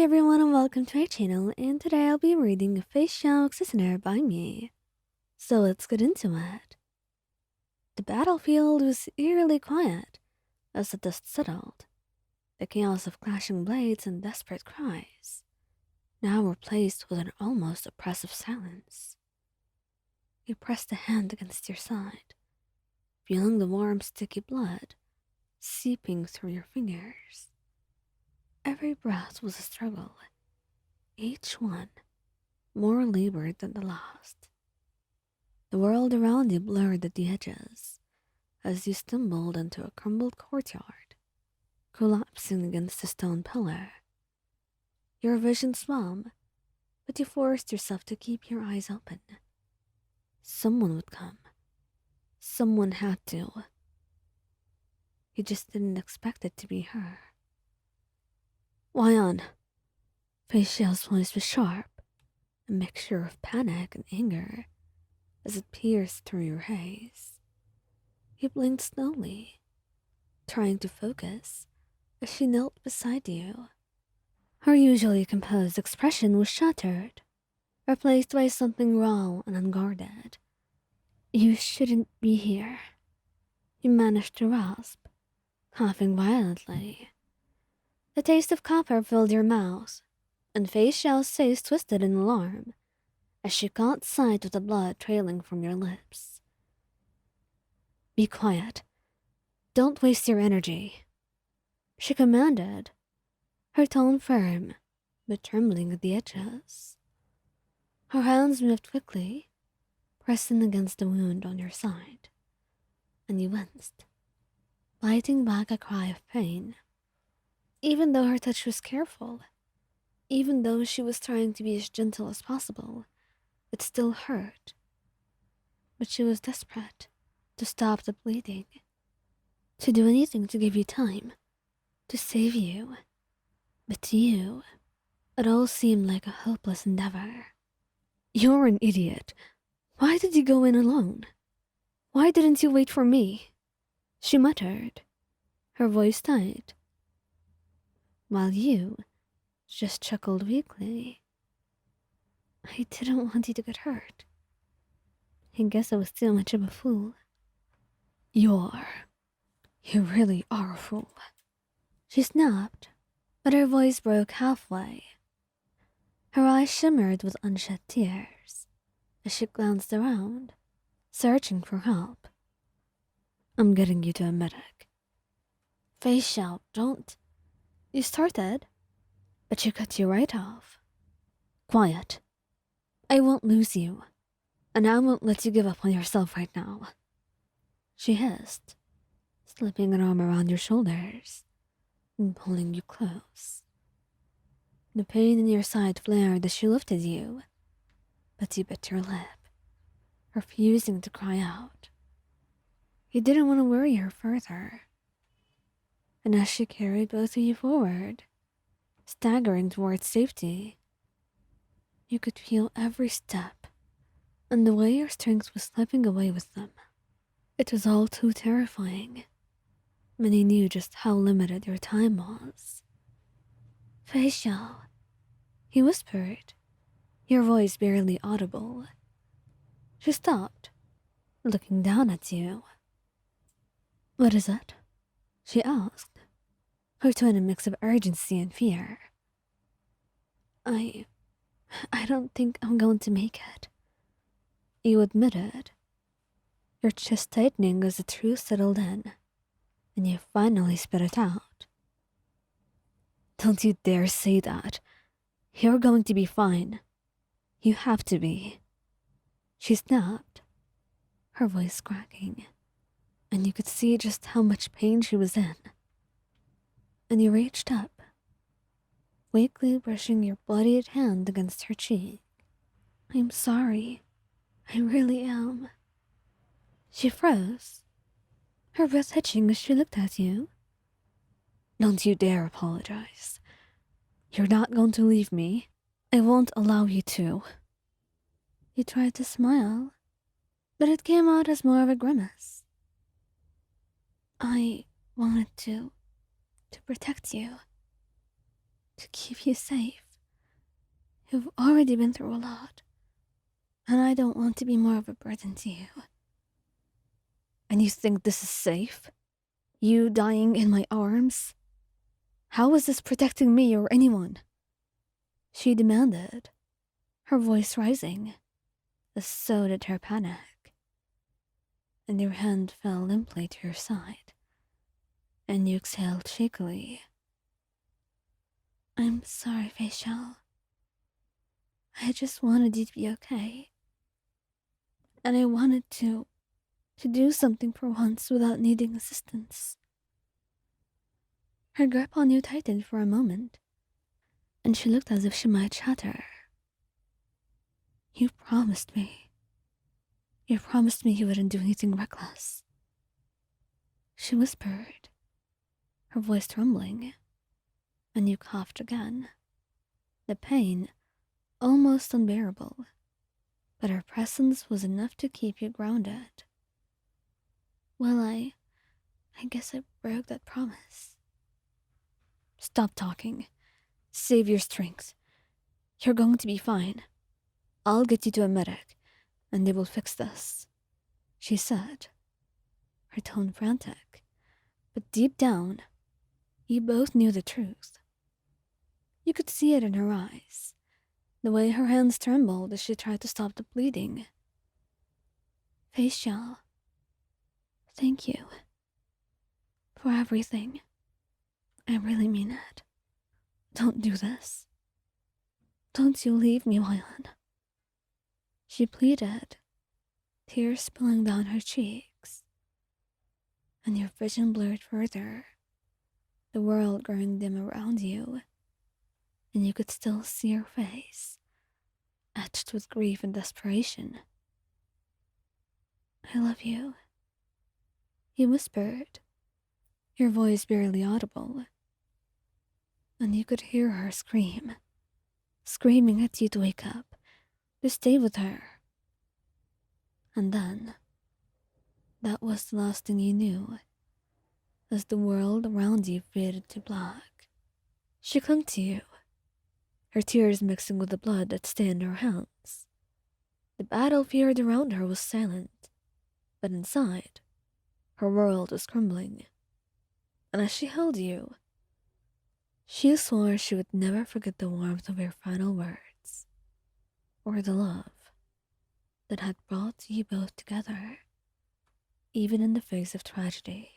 everyone and welcome to our channel, and today I'll be reading a Feixiao questionnaire by me. So let's get into it. The battlefield was eerily quiet as the dust settled. The chaos of clashing blades and desperate cries now replaced with an almost oppressive silence. You pressed a hand against your side, feeling the warm, sticky blood seeping through your fingers. Every breath was a struggle, each one more labored than the last. The world around you blurred at the edges as you stumbled into a crumbled courtyard, collapsing against a stone pillar. Your vision swam, but you forced yourself to keep your eyes open. Someone would come. Someone had to. You just didn't expect it to be her. Why? Feixiao's voice was sharp, a mixture of panic and anger as it pierced through your haze. You blinked slowly, trying to focus as she knelt beside you. Her usually composed expression was shattered, replaced by something raw and unguarded. You shouldn't be here, you managed to rasp, coughing violently. The taste of copper filled your mouth, and Feixiao's face twisted in alarm as she caught sight of the blood trailing from your lips. Be quiet. Don't waste your energy, she commanded, her tone firm, but trembling at the edges. Her hands moved quickly, pressing against the wound on your side, and you winced, biting back a cry of pain. Even though her touch was careful, even though she was trying to be as gentle as possible, it still hurt. But she was desperate to stop the bleeding, to do anything to give you time, to save you. But to you, it all seemed like a hopeless endeavor. You're an idiot. Why did you go in alone? Why didn't you wait for me? She muttered, her voice tight, while you just chuckled weakly. I didn't want you to get hurt. I guess I was too much of a fool. You really are a fool. She snapped, but her voice broke halfway. Her eyes shimmered with unshed tears as she glanced around, searching for help. I'm getting you to a medic. Feixiao, don't. You started, but she cut you right off. Quiet. I won't lose you, and I won't let you give up on yourself right now, she hissed, slipping an arm around your shoulders and pulling you close. The pain in your side flared as she lifted you, but you bit your lip, refusing to cry out. You didn't want to worry her further. And as she carried both of you forward, staggering towards safety, you could feel every step and the way your strength was slipping away with them. It was all too terrifying. Many knew just how limited your time was. Feixiao, he whispered, your voice barely audible. She stopped, looking down at you. What is it? She asked, her tone a mix of urgency and fear. I don't think I'm going to make it, you admitted, your chest tightening as the truth settled in, and you finally spit it out. Don't you dare say that. You're going to be fine. You have to be. She snapped, her voice cracking, and you could see just how much pain she was in. And you reached up, weakly brushing your bloodied hand against her cheek. I'm sorry. I really am. She froze, her breath hitching as she looked at you. Don't you dare apologize. You're not going to leave me. I won't allow you to. You tried to smile, but it came out as more of a grimace. I wanted to protect you. to keep you safe. You've already been through a lot, and I don't want to be more of a burden to you. And you think this is safe? You dying in my arms? How is this protecting me or anyone? She demanded, her voice rising, as so did her panic. And your hand fell limply to your side, and you exhaled shakily. I'm sorry, Feixiao. I just wanted you to be okay. And I wanted to do something for once without needing assistance. Her grip on you tightened for a moment, and she looked as if she might shatter. You promised me. You promised me you wouldn't do anything reckless. She whispered, her voice trembling, and you coughed again. The pain, almost unbearable, but her presence was enough to keep you grounded. Well, I guess I broke that promise. Stop talking. Save your strength. You're going to be fine. I'll get you to a medic, and they will fix this, she said, her tone frantic. But deep down, you both knew the truth. You could see it in her eyes, the way her hands trembled as she tried to stop the bleeding. Feixiao, thank you for everything. I really mean it. Don't do this. Don't you leave me, Wyan. She pleaded, tears spilling down her cheeks. And your vision blurred further, the world growing dim around you, and you could still see her face, etched with grief and desperation. I love you, you whispered, your voice barely audible. And you could hear her screaming at you to wake up, to stay with her. And then, that was the last thing you knew, as the world around you faded to black. She clung to you, her tears mixing with the blood that stained her hands. The battlefield around her was silent, but inside, her world was crumbling. And as she held you, she swore she would never forget the warmth of your final words, or the love that had brought you both together, even in the face of tragedy.